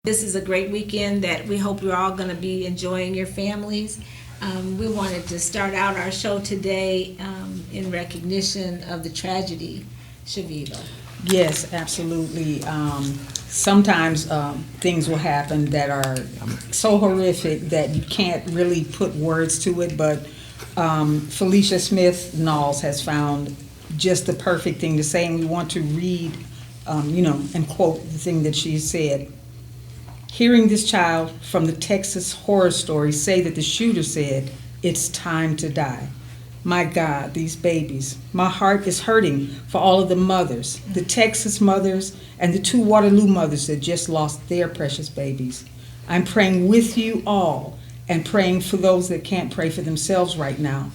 This is a great weekend that we hope you're all going to be enjoying your families. We wanted to start out our show today in recognition of the tragedy, Chaveevah. Yes, absolutely. Sometimes things will happen that are so horrific that you can't really put words to it, but Felicia Smith-Knowles has found just the perfect thing to say, and we want to read, and quote the thing that she said. Hearing this child from the Texas horror story say that the shooter said, "It's time to die." My God, these babies. My heart is hurting for all of the mothers, the Texas mothers, and the 2 Waterloo mothers that just lost their precious babies. I'm praying with you all and praying for those that can't pray for themselves right now.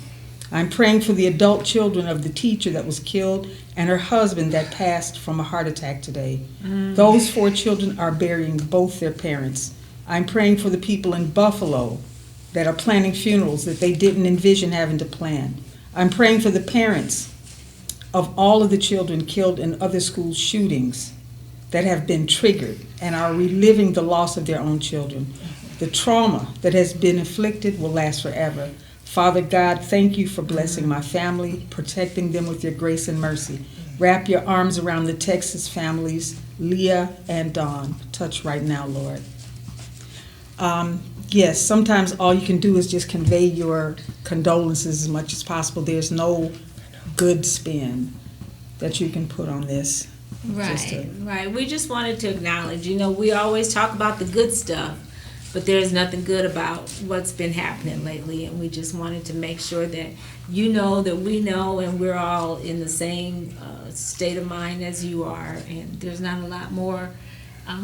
I'm praying for the adult children of the teacher that was killed and her husband that passed from a heart attack today. Those 4 children are burying both their parents. I'm praying for the people in Buffalo that are planning funerals that they didn't envision having to plan. I'm praying for the parents of all of the children killed in other school shootings that have been triggered and are reliving the loss of their own children. The trauma that has been inflicted will last forever. Father God, thank you for blessing my family, protecting them with your grace and mercy. Wrap your arms around the Texas families, Leah and Dawn. Touch right now, Lord. Yes, sometimes all you can do is just convey your condolences as much as possible. There's no good spin that you can put on this. Right. We just wanted to acknowledge, we always talk about the good stuff, but there's nothing good about what's been happening lately, and we just wanted to make sure that you know that we know, and we're all in the same state of mind as you are, and there's not a lot more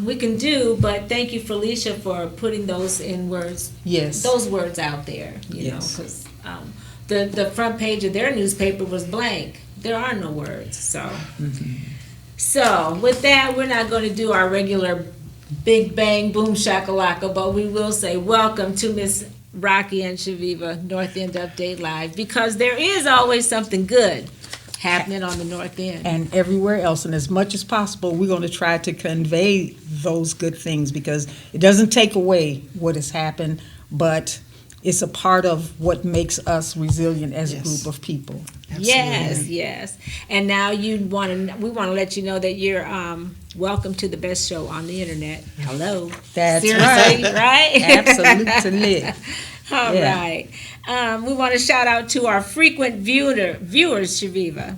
we can do, but thank you, Felicia, for putting those in words. Yes. Those words out there, Yes. because the front page of their newspaper was blank. There are no words, so. So with that, we're not going to do our regular big bang boom shakalaka, but we will say welcome to Miss Rocki and Chaveevah North End Update Live, because there is always something good happening on the North End. And everywhere else, and as much as possible, we're going to try to convey those good things, because it doesn't take away what has happened, but it's a part of what makes us resilient as a group of people. Yes. And now we want to let you know that you're welcome to the best show on the internet. Hello. That's Seriously, right? Absolutely. All right. We want to shout out to our frequent viewers, Chaveevah.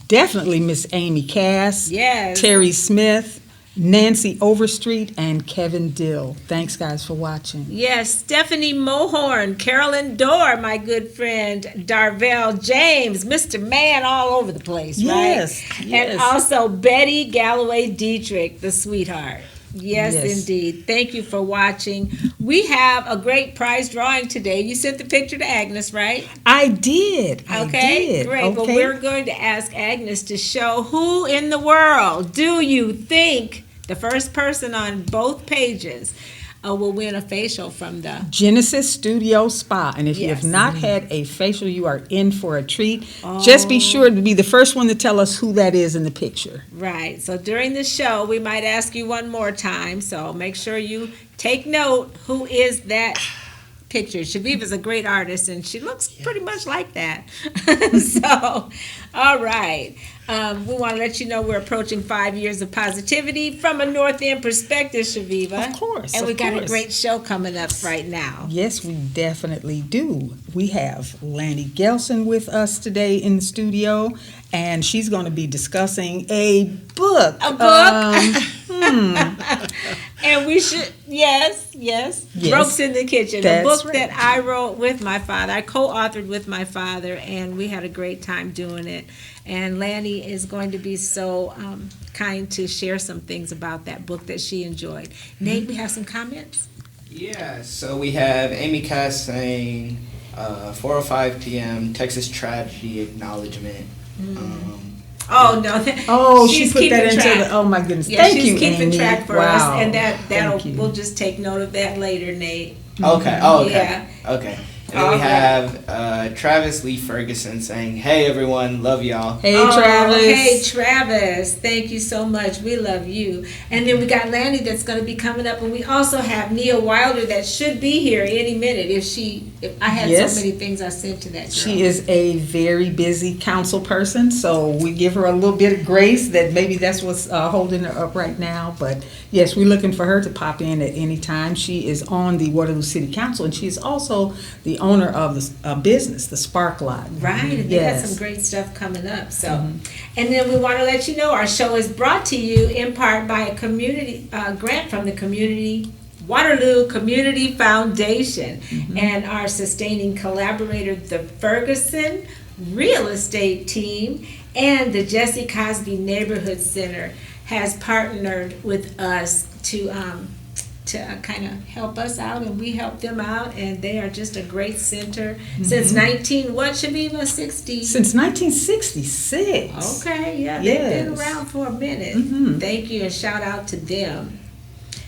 Definitely Miss Amy Cass, Yes. Terry Smith, Nancy Overstreet, and Kevin Dill. Thanks, guys, for watching. Yes, Stephanie Mohorn, Carolyn Dorr, my good friend, Darvell James, Mr. Man all over the place, right? Yes. And also Betty Galloway Dietrich, the sweetheart. Yes, indeed. Thank you for watching. We have a great prize drawing today. You sent the picture to Agnes, right? I did. Okay, great. Well, we're going to ask Agnes to show who in the world do you think the first person on both pages will win a facial from the Genesis Studio Spa. And if you have not had a facial, you are in for a treat. Just be sure to be the first one to tell us who that is in the picture. Right. So during the show, we might ask you one more time. So make sure you take note who is that picture. Chaveevah's a great artist, and she looks pretty much like that. So, all right. We want to let you know we're approaching 5 years of positivity from a North End perspective, Chaveevah. Of course. And we got a great show coming up right now. Yes, we definitely do. We have Lani Gehlsen with us today in the studio, and she's going to be discussing a book. A book? And we should, yes. Ropes in the Kitchen. That's a book right. that I wrote with my father. I co-authored with my father, and we had a great time doing it. And Lani is going to be so kind to share some things about that book that she enjoyed. Nate, we have some comments? Yeah, so we have Amy Cass saying 4:05 p.m. Texas tragedy acknowledgement. Oh no! She put that into the. Oh my goodness! Yeah, Thank she's you, keeping Amy. track for Wow. us, and that'll Thank you. we'll just take note of that later, Nate. Okay. Oh, okay. Yeah. Okay. And then we All right. have Travis Lee Ferguson saying, "Hey everyone, love y'all." Hey, Oh, Travis. Hey, Travis. Thank you so much. We love you. And then we got Lani that's going to be coming up. And we also have Nia Wilder that should be here any minute if I had Yes. so many things I sent to that girl. She is a very busy council person, so we give her a little bit of grace that maybe that's what's holding her up right now. But yes, we're looking for her to pop in at any time. She is on the Waterloo City Council, and she is also the owner of the business, the Spark Lot. Right, and they got some great stuff coming up. So, and then we want to let you know our show is brought to you in part by a community grant from the Waterloo Community Foundation, and our sustaining collaborator, the Ferguson Real Estate Team, and the Jesse Cosby Neighborhood Center has partnered with us to kind of help us out, and we help them out, and they are just a great center since 60? Since 1966. Okay, yeah, Yes. they've been around for a minute. Thank you, and shout out to them.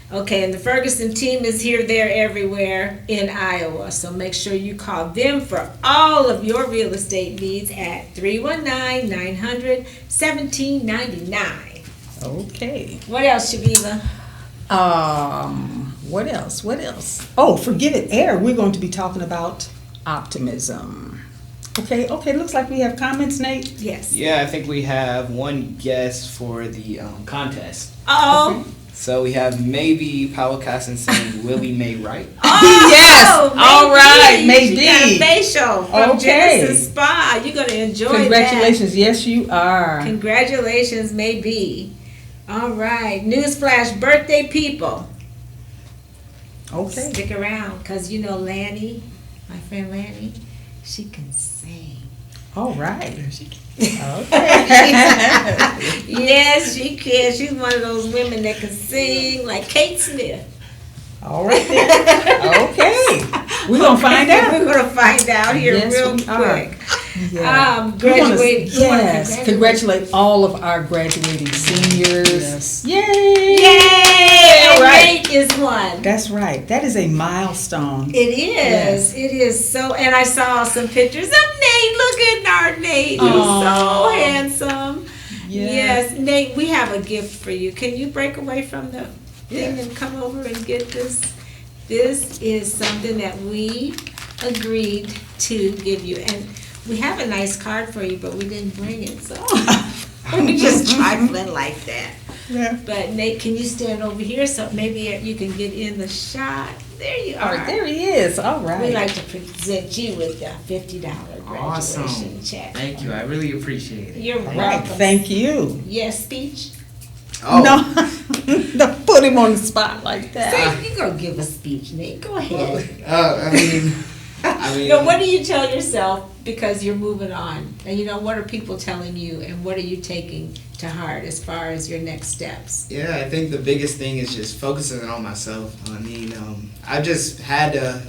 Okay, and the Ferguson team is here, there, everywhere in Iowa, so make sure you call them for all of your real estate needs at 319-900-1799. Okay. What else, Chaveevah? What else? Oh, Forgive It Air. We're going to be talking about optimism. Okay, looks like we have comments, Nate. Yes. Yeah, I think we have one guest for the contest. Uh-oh. So we have maybe Powell Casson saying Willie May Wright. Oh, Yes. All right, She maybe. got a facial from Okay. Genesis Spa. You're going to enjoy Congratulations. Yes, you that. are. Congratulations, maybe. All right. Newsflash, birthday people. Okay. Stick around, because you know Lani, my friend Lani, she can sing. All right. Yes, she can. She's one of those women that can sing like Kate Smith. All right then. Okay. We're going to find out. We're going to find out here Yes, real we are. quick. Yeah. Graduating. Yes. Congratulate all of our graduating seniors. Yes. Yay. Yay! All And right. Nate is one. That's right. That is a milestone. It is. Yes. It is so. And I saw some pictures of Nate. Look at our Nate. He's Aw. so handsome. Yeah. Yes, Nate. We have a gift for you. Can you break away from the thing and come over and get this? This is something that we agreed to give you, and we have a nice card for you, but we didn't bring it, so we just trifling like that. Yeah. But Nate, can you stand over here so maybe you can get in the shot? There you All are. right, there he is. All right. We like to present you with a $50 graduation Awesome. check. Thank you. I really appreciate it. You're All welcome. right. Thank you. Yes, speech. Oh, No, don't put him on the spot like that. Say, you're going to give a speech, Nate. Go ahead. I mean, No, what do you tell yourself because you're moving on? And what are people telling you, and what are you taking to heart as far as your next steps? yeah, I think the biggest thing is just focusing on myself. I mean, I just had to,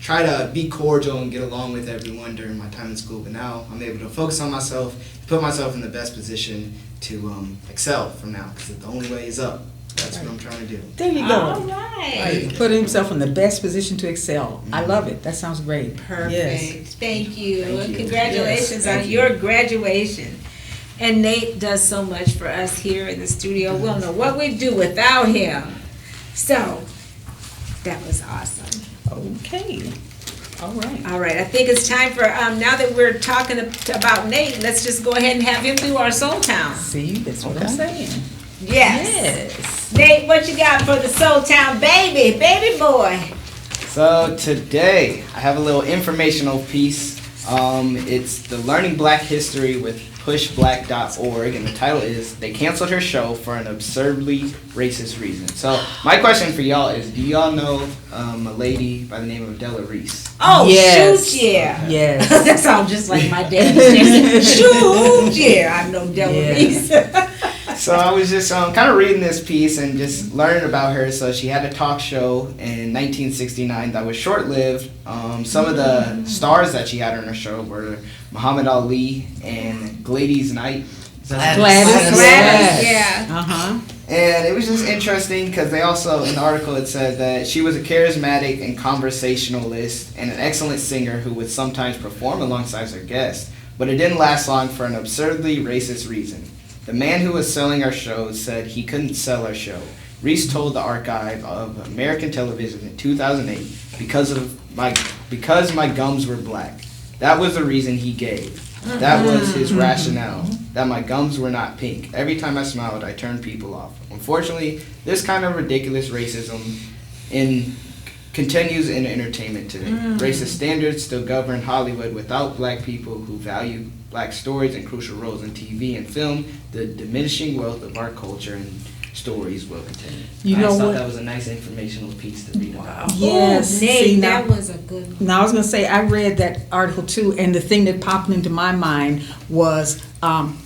try to be cordial and get along with everyone during my time in school. But now I'm able to focus on myself, put myself in the best position to excel from now, because the only way is up. That's what I'm trying to do. There you All go. right. Put himself in the best position to excel. I love it. That sounds great. Perfect. Yes. Thank you. Thank And you. congratulations Yes, thank on you. your graduation. And Nate does so much for us here in the studio. We'll know what we'd do without him. So, that was awesome. Okay. All right. All right, I think it's time for, now that we're talking about Nate, let's just go ahead and have him do our Soul Town. See, that's what I'm saying. Yes. Yes. Nate, what you got for the Soul Town baby boy? So today I have a little informational piece. It's the Learning Black History with pushblack.org, and the title is "They Canceled Her Show for an Absurdly Racist Reason." So my question for y'all is, do y'all know a lady by the name of Della Reese? Oh, Yes. shoot, yeah. Yes. That sounds just like my daddy. Shoot, yeah, I know Della Yeah. Reese. So I was just kind of reading this piece and just learning about her. So she had a talk show in 1969 that was short-lived. Some of the stars that she had on her show were Muhammad Ali and Gladys Knight. Gladys. Gladys, Yes. yeah. Uh-huh. And it was just interesting because they also, in the article, it said that she was a charismatic and conversationalist and an excellent singer who would sometimes perform alongside her guests. But it didn't last long for an absurdly racist reason. The man who was selling our show said he couldn't sell our show. Reese told the archive of American television in 2008 because my gums were black. That was the reason he gave. That was his rationale, that my gums were not pink. Every time I smiled, I turned people off. Unfortunately, this kind of ridiculous racism continues in entertainment today. Racist standards still govern Hollywood. Without black people who value black stories and crucial roles in TV and film, the diminishing wealth of our culture and stories will continue. You know I thought what? that was a nice informational piece to read about. Yes. Nate, See, now- that was a good one. Now, I was going to say, I read that article too, and the thing that popped into my mind was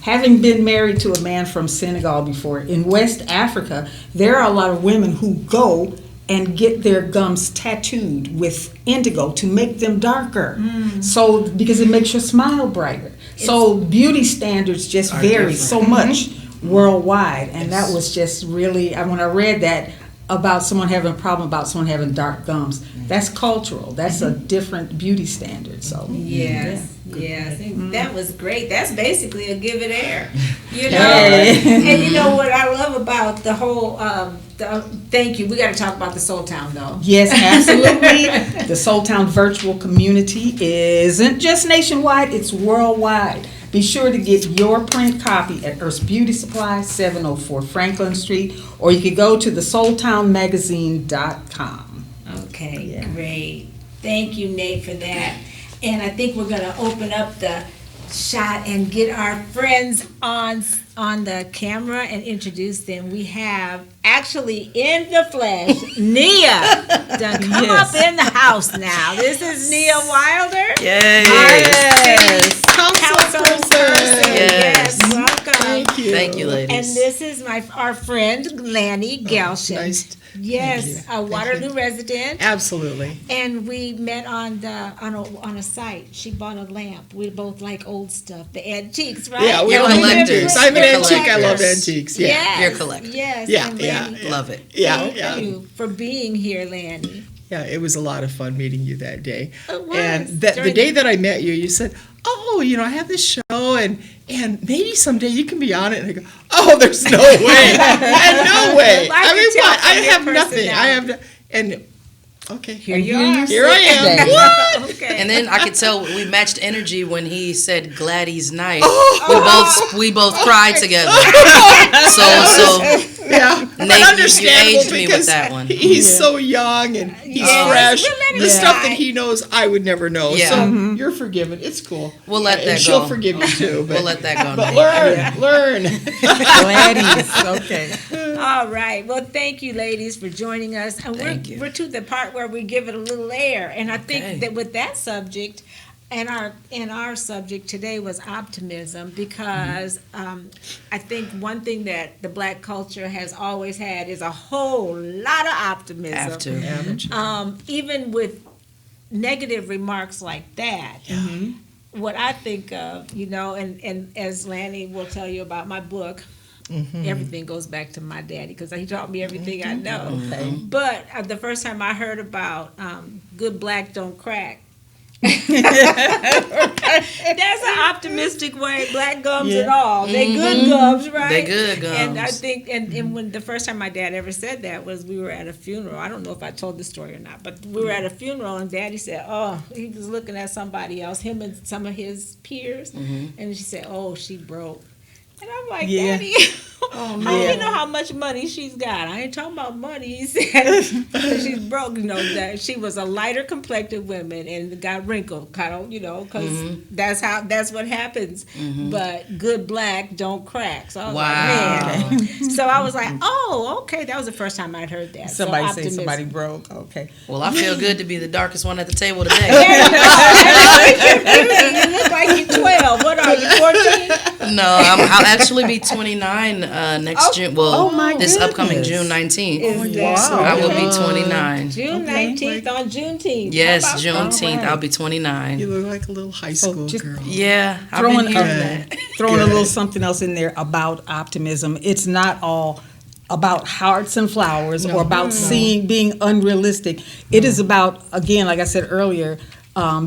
having been married to a man from Senegal before, in West Africa, there are a lot of women who go and get their gums tattooed with indigo to make them darker. So, because it makes your smile brighter. So, beauty standards just vary so much worldwide, and that was just really, when I read that about someone having a problem about someone having dark gums, that's cultural. That's a different beauty standard. So Yes. That was great. That's basically a give it air. You know? Hey. And you know what I love about the whole, thank you. We got to talk about the Soul Town though. Yes, absolutely. The Soul Town virtual community isn't just nationwide, it's worldwide. Be sure to get your print copy at Earth's Beauty Supply, 704 Franklin Street, or you can go to thesoultownmagazine.com. Okay, great. Thank you, Nate, for that. And I think we're going to open up the shot and get our friends on the camera and introduce them. We have actually in the flesh Nia done come up in the house now. This is Nia Wilder. Yes. Councilperson. Yes, welcome. Thank you. Thank you, ladies. And this is our friend Lani Gehlsen. Nice. Yes, a Waterloo resident. Absolutely. And we met on a site. She bought a lamp. We both like old stuff, the antiques, right? Yeah, we're You're collectors. I'm an You're antique. I love collectors. antiques. Yeah. Yes, You're a collector. Yes. Yeah, and yeah, Lani, yeah. Love it. Yeah, Thank yeah. you for being here, Lani. Yeah, it was a lot of fun meeting you that day. It was. And the During day that I met you, you said, "Oh, I have this show, and maybe someday you can be on it." And I go, "Oh, there's no way, and no way." Well, I can mean, tell what? from I your have nothing. I personality. have, and okay, Here you are. Here I am. Today. What? Okay. And then I could tell we matched energy when he said Gladys Knight. Oh. We both cried together. So Yeah, but Nate, you understandable aged me with because that one. he's so young and he's Yes. fresh. We'll let him The stuff die. that he knows, I would never know. Yeah. So you're forgiven. It's cool. We'll let And that she'll go. forgive you too. But, We'll let that go, But Nate. learn. Gladys. Okay. All right. Well, thank you, ladies, for joining us. And Thank you. we're to the part where we give it a little air. And I think Okay. that with that subject, and our subject today was optimism, because I think one thing that the black culture has always had is a whole lot of optimism. Have to. Even with negative remarks like that. What I think of, and as Lani will tell you about my book, everything goes back to my daddy because he taught me everything I know. Okay. But the first time I heard about good black don't crack, that's an optimistic way. Black gums and all, they good gums, right? They good gums. And I think, and when the first time my dad ever said that was we were at a funeral. I don't know if I told the story or not, but we were at a funeral and Daddy said, "Oh, he was looking at somebody else, him and some of his peers," and she said, "Oh, she broke." And I'm like, Yeah. Daddy, how do you know how much money she's got? I ain't talking about money. He said she's broke. That she was a lighter complected woman and got wrinkled, kind of, because that's what happens. But good black don't crack. So I was Wow. like, man. So I was like, oh, okay. That was the first time I'd heard that. Somebody so say optimism. somebody broke. Okay. Well, I feel good to be the darkest one at the table today. You look like you're 12. What are you, 14? No, I'll actually be 29 next June. Well, my this upcoming goodness. June 19th. Is that Wow. I will be 29. June 19th on Juneteenth? Yes, How about that? Juneteenth. I'll be 29. You look like a little high school just girl. Yeah, I've Throwing been hearing that. a little something else in there about optimism. It's not all about hearts and flowers or about being unrealistic. It is about, again, like I said earlier,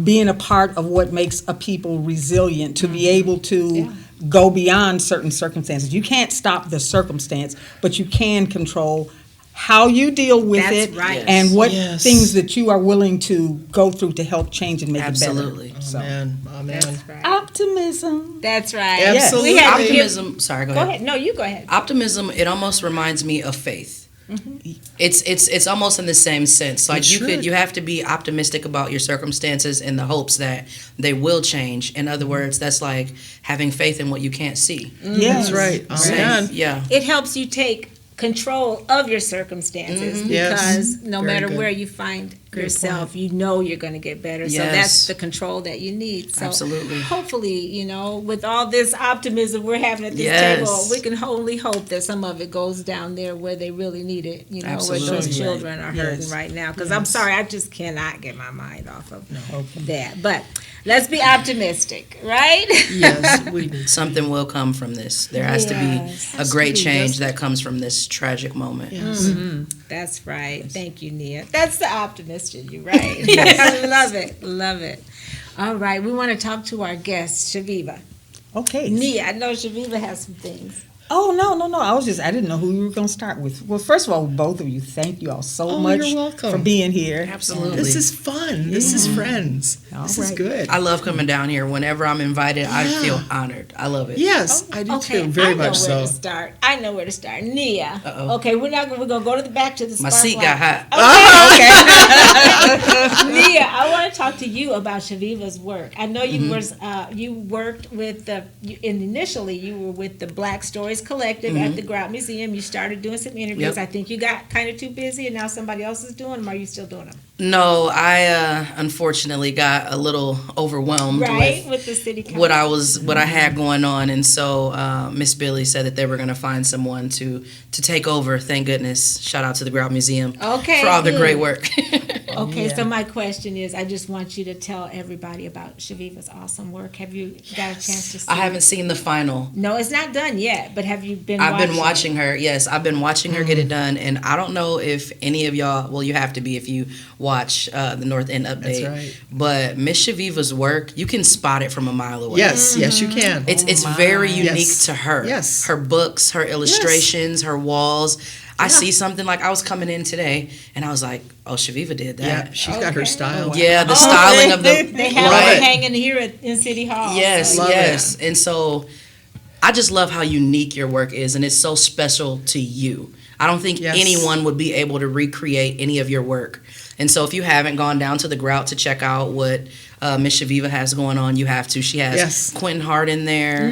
being a part of what makes a people resilient, to be able to go beyond certain circumstances. You can't stop the circumstance, but you can control how you deal with That's it right. and what Yes. things that you are willing to go through to help change and make Absolutely. it better. So. Amen. That's right. Optimism. That's right. Absolutely. We had to give, Optimism. Sorry, go go ahead. ahead. No, you go ahead. Optimism. It almost reminds me of faith. It's almost in the same sense. Like It should. you have to be optimistic about your circumstances in the hopes that they will change. In other words, that's like having faith in what you can't see. Yes. That's right. Amen. Yeah. It helps you take control of your circumstances Yes. because no Very matter good. where you find Great yourself, you know you're going to get better. So Yes. that's the control that you need. So Absolutely. hopefully, you know, with all this optimism we're having at this Yes. table, we can only hope that some of it goes down there where they really need it, you know, Absolutely. where those children are hurting Yes. right now. Because I'm sorry, I just cannot get my mind off of that. But let's be optimistic, right? Yes, we need. Something will come from this. There has to Yes. be a great change that comes from this tragic moment. Yes. That's right. Thank you, Nia. That's the optimist in you, right? I love it. Love it. All right. We want to talk to our guest, Chaveevah. Okay. Nia, I know Chaveevah has some things. Oh, no. I didn't know who we were going to start with. Well, first of all, both of you, thank you all so Oh, much you're welcome. for being here. Absolutely. This is fun. This is friends. This is right. good. I love coming down here. Whenever I'm invited, I feel honored. I love it. Yes, I do Okay, too. Very I know much where so. to start. I know where to start. Nia. Uh-oh. Okay, we're gonna go to the back to the My spark seat light. got hot. Nia, I want to talk to you about Chaveevah's work. I know you Mm-hmm. you worked with initially you were with the Black Stories Collective at the Grout Museum. You started doing some interviews. Mm-hmm. Yep. I think you got kind of too busy, and now somebody else is doing them. Are you still doing them? No, I unfortunately got a little overwhelmed Right, with with the city council. what I had going on, and so Miss Billy said that they were going to find someone to take over. Thank goodness! Shout out to the Grout Museum Okay, for all the good. great work. Okay, Yeah. so my question is, I just want you to tell everybody about Chaveevah's awesome work. Have you got a chance to see? I haven't seen the final. No, it's not done yet. But have you been? I've been watching watching her. Yes, I've been watching her get it done, and I don't know if any of y'all. Well, you have to be if you watch the North End update. That's right. But Miss Chaveevah's work, you can spot it from a mile away. Yes, yes, you can. It's very unique Yes. to her. Yes. Her books, her illustrations, her walls. I see something like I was coming in today, and I was like, "Oh, Chaveevah did that." Yeah, she's got her Okay. style. Yeah, the styling of the They have right. it hanging here in City Hall. Yes, Love yes. And so I just love how unique your work is, and it's so special to you. I don't think Yes. anyone would be able to recreate any of your work. And so if you haven't gone down to the Grout to check out what Miss Chaveevah has going on, you have to. She has Yes. Quentin Hart in there.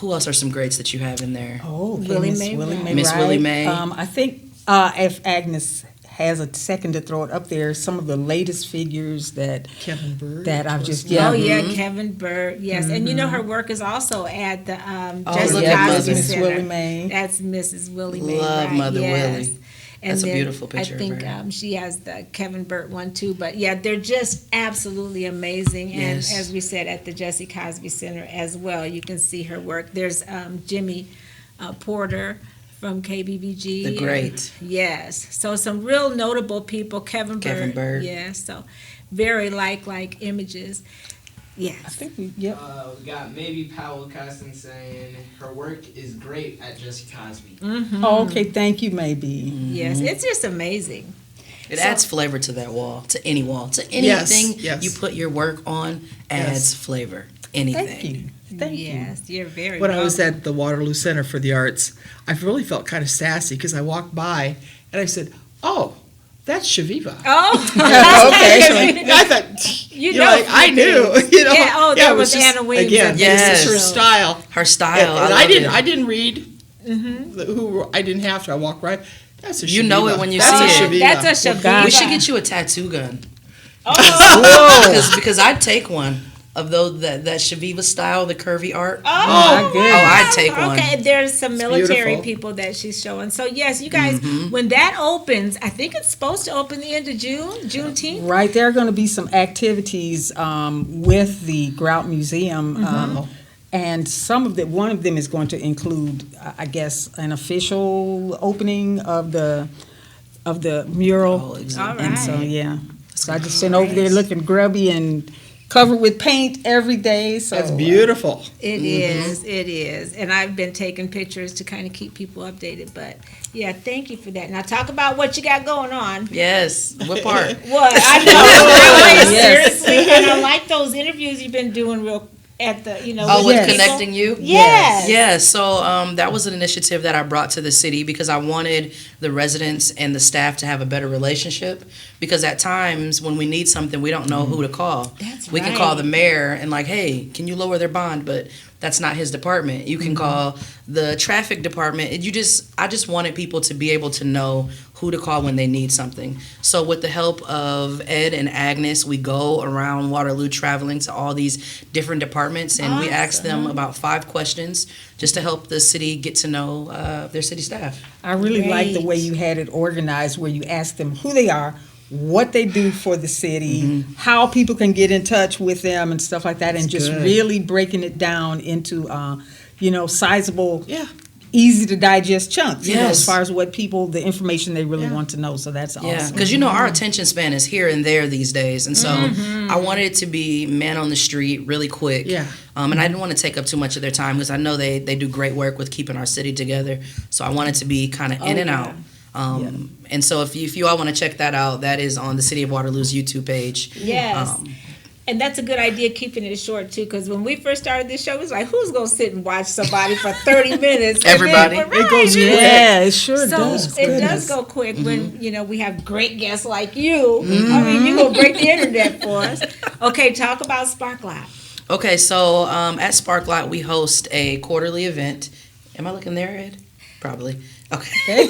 Who else are some greats that you have in there? Oh, okay, Willie Miss Mae Willie Wright. Mae Miss Willie Wright. Mae. I think if Agnes has a second to throw it up there, some of the latest figures that Kevin Bird. I've just Oh yeah. yeah, Kevin Bird. Yes, and you know her work is also at the Oh, Jessica look at Cosby Miss Center. Willie Mae. That's Mrs. Willie Mae. Love Wright, Mother yes. Willie. And That's a then beautiful picture I of think her. she has the Kevin Burt one too. But yeah, they're just absolutely amazing. And Yes. as we said at the Jesse Cosby Center as well, you can see her work. There's Jimmy Porter from KBBG. The great. Yes. So some real notable people. Kevin Bird. Yes. So very like images. I Yes. think We got maybe Powell Costin saying her work is great at Jesse Cosby. Oh, okay, thank you, maybe. Yes. It's just amazing. It So- adds flavor to that wall, to any wall, to anything yes. you put your work on adds Yes. flavor. Anything. Thank you. Thank you. Yes, you're very When I was welcome. at the Waterloo Center for the Arts, I really felt kind of sassy because I walked by and I said, "Oh, that's Chaveevah." Oh, Okay. I thought, You know, know like, I some knew. things. You know, Yeah, oh, that it was just, Anna Williams Again, at Yes. this is her style. Her style. And I I love didn't. it. I didn't read. I didn't have to. I walked right. That's a Chaveevah. You know it when you That's see a it. Chaveevah. That's a Well, God. Chaveevah. We should get you a tattoo gun. Oh, Because I'd take one of those that Chaveevah style, the curvy art. my goodness. I'd take one. Okay, there's some military beautiful. people that she's showing. So yes, you guys, Mm-hmm. when that opens, I think it's supposed to open the end of June, Juneteenth. Right, there are going to be some activities with the Grout Museum, And one of them is going to include, I guess, an official opening of the mural. All And so, right. yeah. So I just been over there looking grubby and covered with paint every day. So That's beautiful. It is. And I've been taking pictures to kind of keep people updated. But yeah, thank you for that. Now talk about what you got going on. Yes. What part? What? I know. Yes. Seriously. And I like those interviews you've been doing at the, Oh, with Yes. connecting you? Yes. Yeah, so that was an initiative that I brought to the city because I wanted the residents and the staff to have a better relationship. Because at times when we need something, we don't know who to call. That's We can right. call the mayor and like, hey, can you lower their bond? But that's not his department. You can call the traffic department. I just wanted people to be able to know who to call when they need something. So with the help of Ed and Agnes, we go around Waterloo traveling to all these different departments and we ask them about 5 questions just to help the city get to know their city staff. I really like the Great. way you had it organized, where you ask them who they are, what they do for the city, how people can get in touch with them and stuff like that, and just good. really breaking it down into, sizable, Yeah. easy to digest chunks, Yes. as far as the information they really want to know. So that's awesome. Yeah, because our attention span is here and there these days, and so I wanted it to be man on the street, really quick. Yeah. And I didn't want to take up too much of their time because I know they do great work with keeping our city together. So I wanted to be kind of in and out. And so if you all want to check that out, that is on the City of Waterloo's YouTube page. Yes. And that's a good idea, keeping it short, too, because when we first started this show, it was like, who's going to sit and watch somebody for 30 minutes? And Everybody. then- It goes right. Yeah, it sure So does. it does Goodness. go quick when, we have great guests like you. I mean, you're going to break the internet for us. Okay, talk about Sparklight. Okay, so at Sparklight, we host a quarterly event. Am I looking there, Ed? Probably. Okay.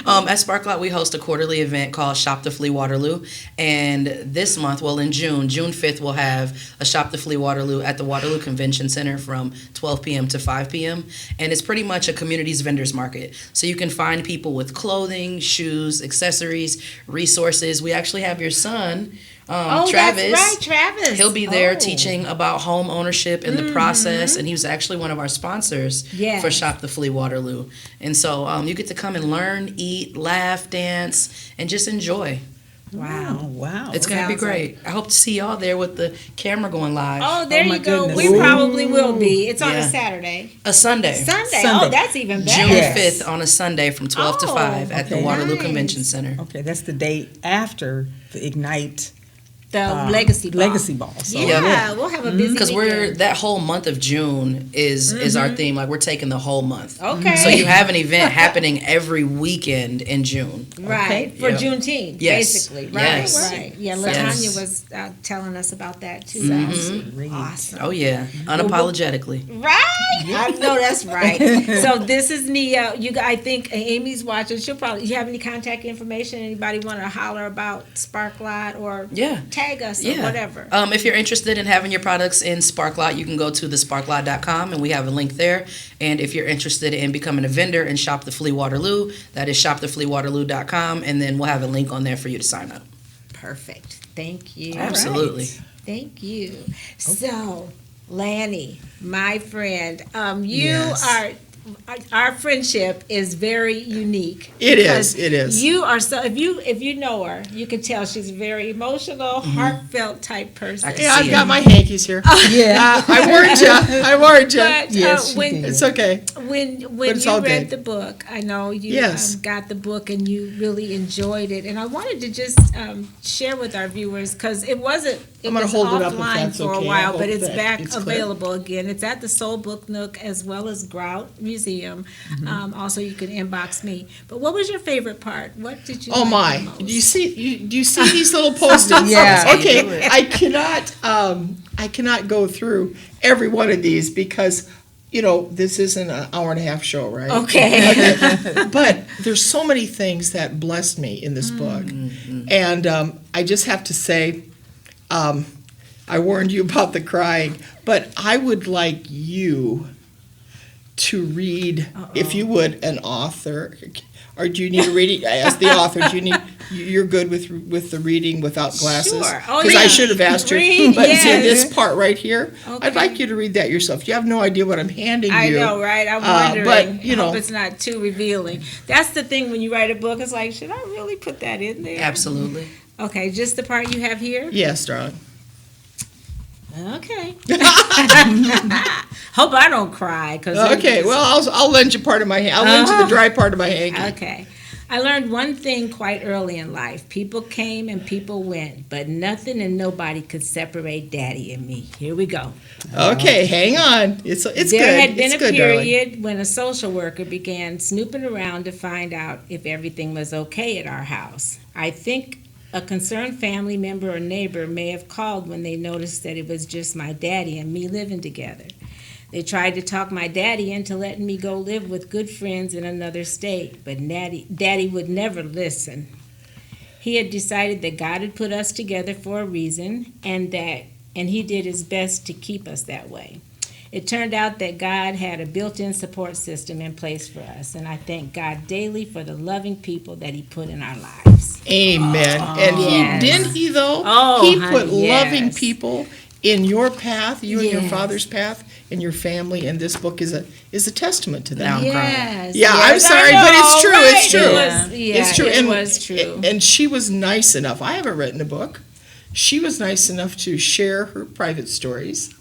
At Sparklight, we host a quarterly event called Shop The Flea Waterloo. And this month, in June 5th, we'll have a Shop The Flea Waterloo at the Waterloo Convention Center from 12 p.m. to 5 p.m. And it's pretty much a communities vendors market. So you can find people with clothing, shoes, accessories, resources. We actually have your son, Travis. That's right, Travis. He'll be there Oh. teaching about home ownership and the process, and he was actually one of our sponsors Yes. for Shop The Flea Waterloo. And so you get to come and learn, eat, laugh, dance, and just enjoy. Wow. Oh, wow. It's going to be Sounds great. I hope to see y'all there with the camera going live. Oh, there Oh, my you go. goodness. We Ooh. probably will be. It's on a Yeah. Saturday. A Sunday. Sunday. Sunday. Oh, that's even better. June Yes. 5th on a Sunday from 12 to Oh, 5 at the okay. Waterloo Nice. Convention Center. Okay, that's the date after the Ignite The Legacy Ball. Legacy Ball. So, Yeah, we'll have a busy Because weekend. that whole month of June is our theme. Like, we're taking the whole month. Okay. So you have an event happening every weekend in June. Right, Okay. for Yeah. Juneteenth, Yes. basically. Right, Yes. right. Yeah, Yes. LaTanya was telling us about that too. That's awesome. Oh, yeah. Unapologetically. Right? I know that's right. So this is Nia. I think Amy's watching. You have any contact information? Anybody want to holler about Sparklight or Yeah. tag us or Yeah. whatever? If you're interested in having your products in Sparklight, you can go to thesparklight.com and we have a link there. And if you're interested in becoming a vendor and Shop The Flea Waterloo, that is shopthefleawaterloo.com, and then we'll have a link on there for you to sign up. Perfect. Thank you. Absolutely. Thank you. So, Lani, my friend, you Yes. our friendship is very unique. It because is, it is. You are so if you know her, you can tell she's a very emotional, heartfelt type person. I can Yeah, see I've it. got my hankies here. Yeah. I warned you. I warned you. But Yes, she when did. It's okay. when it's you all read good. the book, I know you Yes. got the book and you really enjoyed it, and I wanted to just share with our viewers because it wasn't. It I'm gonna was hold it up if offline that's for a okay. I while, hope but it's that back it's clear. available again. It's at the Soul Book Nook as well as Grout Museum. Mm-hmm. Also, you can inbox me. But what was your favorite part? What did you? Oh like my! the most? Do you see these little post-its? Yeah. Okay, I cannot go through every one of these because this isn't an hour and a half show, right? Okay. But there's so many things that blessed me in this book, and I just have to say, I warned you about the crying, but I would like you to read, if you would, an author. Or do you need a reading? I asked the author, you're good with the reading without glasses? Sure. Oh, Because yeah. I should have asked you. Read, But see, yes. this part right here, Okay. I'd like you to read that yourself. You have no idea what I'm handing you. I know, right? I'm wondering. But, you know. Hope it's not too revealing. That's the thing when you write a book. It's like, should I really put that in there? Absolutely. Okay, just the part you have here? Yes, darling. Okay. Hope I don't cry. Okay, well, I'll lend you part of my hand. I'll lend you the dry part of my hanky. Okay. I learned one thing quite early in life. People came and people went, but nothing and nobody could separate Daddy and me. Here we go. Okay, hang on. It's good. There had been It's a good, darling. period when a social worker began snooping around to find out if everything was okay at our house. I think a concerned family member or neighbor may have called when they noticed that it was just my daddy and me living together. They tried to talk my daddy into letting me go live with good friends in another state, but Daddy would never listen. He had decided that God had put us together for a reason, and he did his best to keep us that way. It turned out that God had a built-in support system in place for us, and I thank God daily for the loving people that he put in our lives. Amen. And yes. Didn't he though? Oh, he honey, put loving yes. people in your path, you and your Yes. father's path, and your family, and this book is a testament to that. Now I'm crying. Yes. Yeah, yes, I'm sorry, I know, but it's true. right? It's true. It was, yeah, It's true. It was true. And she was nice enough. I haven't written a book. She was nice enough to share her private stories,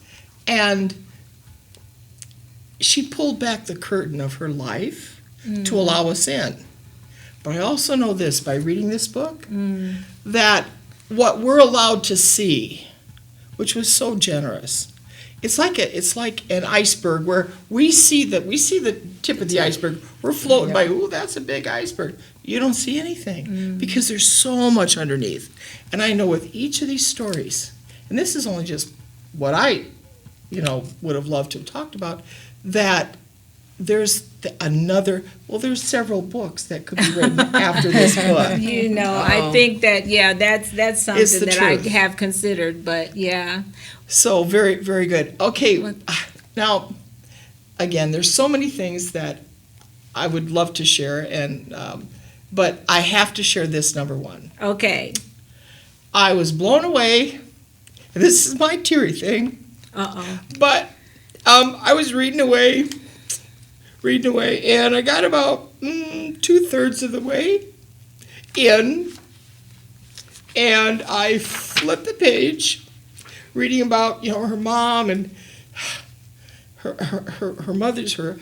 and she pulled back the curtain of her life to allow us in. But I also know this by reading this book, that what we're allowed to see, which was so generous, it's like an iceberg where we see the tip of the iceberg. We're floating by. Ooh, that's a big iceberg. You don't see anything because there's so much underneath. And I know with each of these stories, and this is only just what I, would have loved to have talked about, that there's there's several books that could be written after this book. I think that, that's something It's the that truth. I have considered, but yeah. So very, very good. Okay, now, again, there's so many things that I would love to share, but I have to share this number one. Okay. I was blown away. This is my teary thing. Uh-oh. But I was reading away, and I got about 2/3 of the way in, and I flipped the page, reading about her mom and her mother's her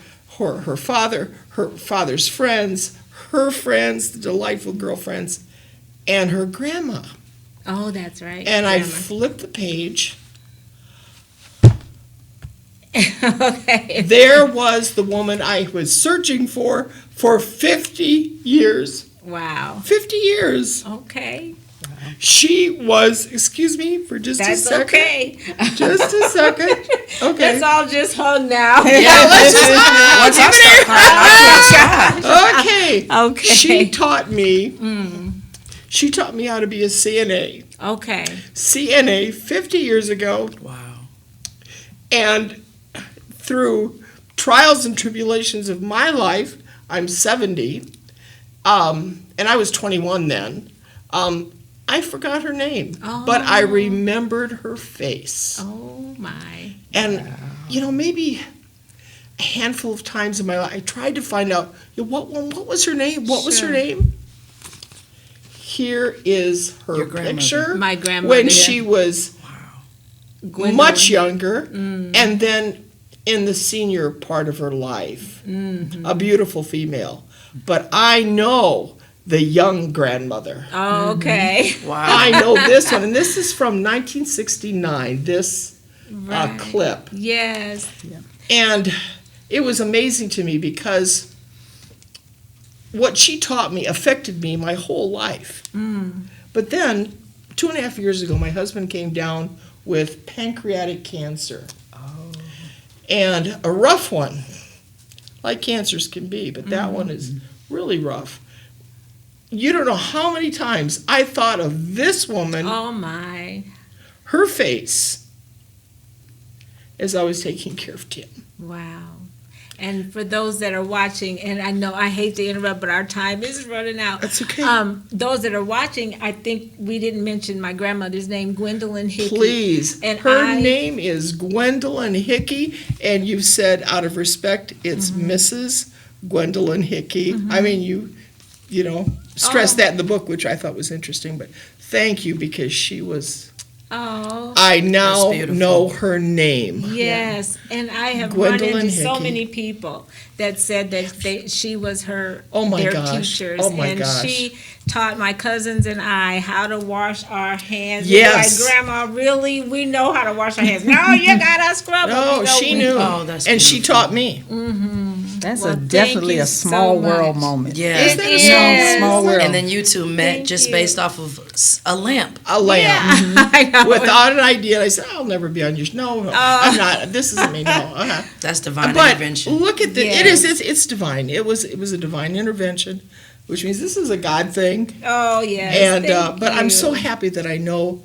father's friends, her friends, the delightful girlfriends, and her grandma. Oh, that's right. And I Grandma. flipped the page. Okay. There was the woman I was searching for 50 years. Wow. 50 years. Okay. She was, excuse me for just a That's second. okay. Just a second. Okay. Let's all just hug now. Yeah, let's just, Once I start crying, I'll okay. Okay. She taught me how to be a CNA. Okay. CNA 50 years ago. Wow. And through trials and tribulations of my life, I'm 70, and I was 21 then. I forgot her name, but I remembered her face. Oh, my. And, maybe a handful of times in my life, I tried to find out, what was her name? What was her Sure. name? Here is her Your grandmother. picture. My grandmother, when yeah. she was Gwendolyn. much younger, and then in the senior part of her life, a beautiful female. But I know the young grandmother. Oh, okay. Wow. I know this one, and this is from 1969, this Right. clip. Yes. And it was amazing to me because what she taught me affected me my whole life. But then, 2.5 years ago, my husband came down with pancreatic cancer. And a rough one, like cancers can be, but that one is really rough. You don't know how many times I thought of this woman, Oh, my. her face, as I was taking care of Tim. Wow. And for those that are watching, and I know I hate to interrupt, but our time is running out. That's okay. Those that are watching, I think we didn't mention my grandmother's name, Gwendolyn Hickey. Please. And Her name is Gwendolyn Hickey, and you said out of respect, it's Mrs. Gwendolyn Hickey. I mean, you know, stressed that in the book, which I thought was interesting, but thank you because she was. Oh. I now That's beautiful. know her name. Yes, and I have Gwendolyn run into so Hickey. many people that said that she was their gosh. teachers, Oh my and gosh. she taught my cousins and I how to wash our hands. Yes. Like, Grandma, really? We know how to wash our hands. No, you gotta scrub them. No, You know, she we- knew. Oh, that's and she beautiful. taught me. That's Well, definitely thank you a small so world much. moment. Yeah. Isn't that a Yes. Small world. And then you two met Thank just you. based off of a lamp. A lamb. Yeah, I know. Without an idea, I said, I'll never be on your show. No, I'm not. This isn't me. No. That's divine But intervention. look at the. Yes. It is. It's divine. It was a divine intervention, which means this is a God thing. Oh yes. And thank but I'm you. so happy that I know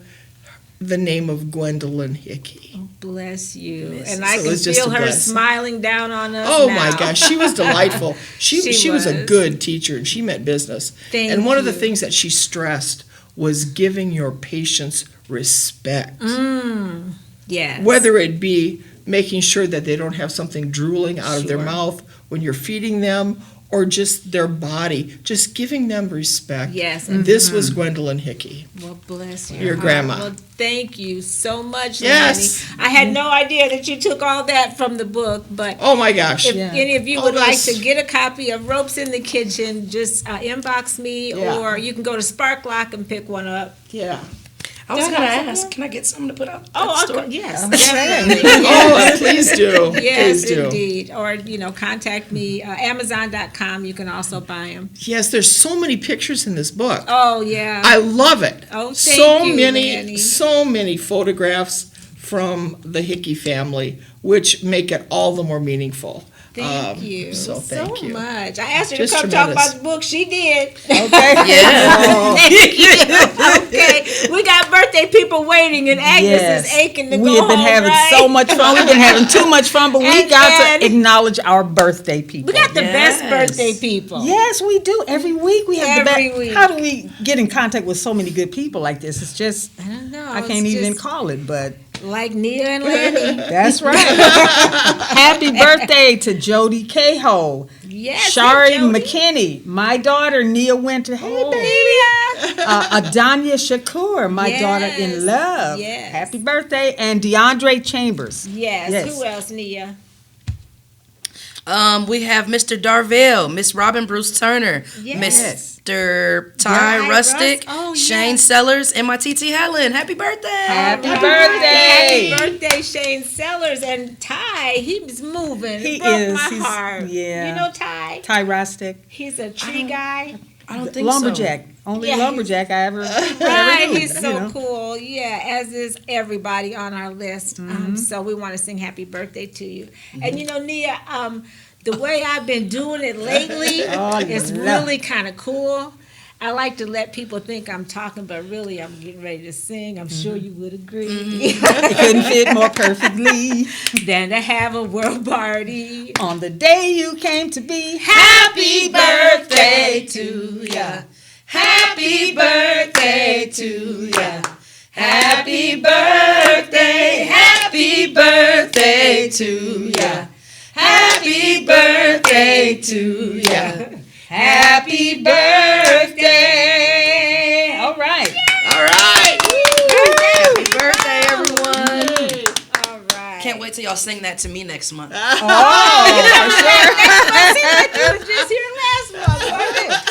the name of Gwendolyn Hickey. Bless you. Miss And it. I So can it's just feel a her blessing. smiling down on us. Oh now. my gosh, she was delightful. She She was a was. good teacher and she meant business. Thank and one of the you. things that she stressed was giving your patients respect. Yes. Whether it be making sure that they don't have something drooling out of their Sure. mouth when you're feeding them or just their body, just giving them respect. Yes. And this was Gwendolyn Hickey. Well, bless you. Your grandma. Well, thank you so much, Yes. Lani. I had no idea that you took all that from the book, but Oh my gosh. if Yeah. any of you All would like those- to get a copy of Ropes in the Kitchen, just inbox me, Yeah. or you can go to Sparklock and pick one up. Yeah. I was Don't going to have ask, can I get something to put up? Oh, at the store? yes, saying. definitely. Oh, please do. Yes, Please do. indeed. Or, contact me, Amazon.com. You can also buy them. Yes, there's so many pictures in this book. Oh, yeah. I love it. Oh, thank so you, many, Lani. so many photographs from the Hickey family, which make it all the more meaningful. Thank you So thank you. much. I asked her Just to come tremendous. talk about the book. She did. Okay. Yeah. Thank you. Okay. We got birthday people waiting, and Agnes is aching to we go have been home, having right? so much fun. We've been having too much fun, but we And- got and- to acknowledge our birthday people. We got the best Yes. birthday people. Yes, we do. Every week we have Every the week. best. How do we get in contact with so many good people like this? It's just I don't know. I can't even call it, but Like Nia and Lani. that's right. Happy birthday to Jody Cahill, Yes. Shari Jody. McKinney, my daughter Nia Winter. Hey, Oh. baby. Adanya Shakur, my daughter Yes. in love. Yes. Happy birthday, and DeAndre Chambers. Yes. Yes. Who else, Nia? We have Mr. Darvell, Miss Robin Bruce Turner, Yes. Mr. Ty Ty Rustic, Rust- oh, Shane yes. Sellers, and my TT Helen. Happy birthday! Happy All right. birthday. Happy birthday, Shane Sellers. And Ty, he's moving. He It broke is. my He's- heart. yeah. You know Ty? Ty Rostick, He's a tree guy. I don't think lumberjack. Only Yeah, lumberjack I ever. Right, ever knew, he's so you know. cool. Yeah, as is everybody on our list. Mm-hmm. So we want to sing happy birthday to you. And Nia, the way I've been doing it lately Oh, is love really kind of cool. I like to let people think I'm talking, but really I'm getting ready to sing. I'm sure you would agree. It couldn't fit more perfectly. Than to have a world party. On the day you came to be, Happy birthday to ya. Happy birthday to ya. Happy birthday. Happy birthday to ya. Happy birthday to ya. Happy birthday. all right. All right. Happy birthday, everyone. All right. Can't wait till y'all sing that to me next month. You was just here last month, wasn't it?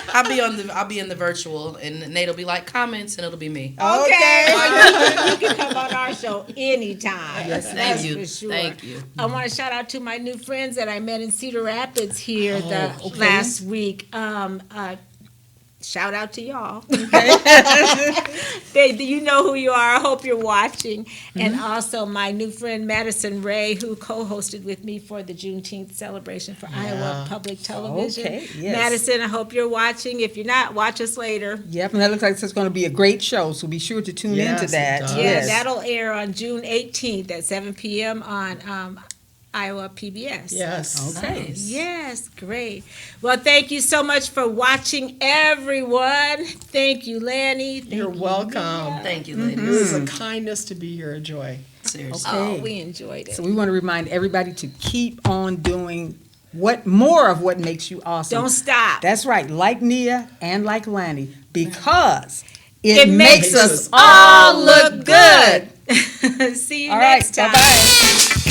I'll be in the virtual, and Nate'll be like comments, and it'll be me. Okay. Well, you can come on our show anytime. Yes, That's thank you. for sure. Thank you. I want to shout out to my new friends that I met in Cedar Rapids here okay. last week. Shout out to y'all. You know who you are. I hope you're watching. And also my new friend Madison Ray, who co-hosted with me for the Juneteenth celebration for Iowa Public Television. Okay, yes. Madison, I hope you're watching. If you're not, watch us later. Yep, and that looks like it's going to be a great show, so be sure to tune Yes, into it that. does. Yeah, Yes. that'll air on June 18th at 7 p.m. on Iowa PBS. Yes. Okay. Nice. Yes, great. Well, thank you so much for watching, everyone. Thank you, Lani. Thank You're you, welcome. Nia. Thank you, It ladies. was a kindness to be here, a joy. Seriously. Oh, we enjoyed it. So we want to remind everybody to keep on doing more of what makes you awesome. Don't stop. That's right, like Nia and like Lani, because It makes us all look good. See you All right, next time. bye-bye.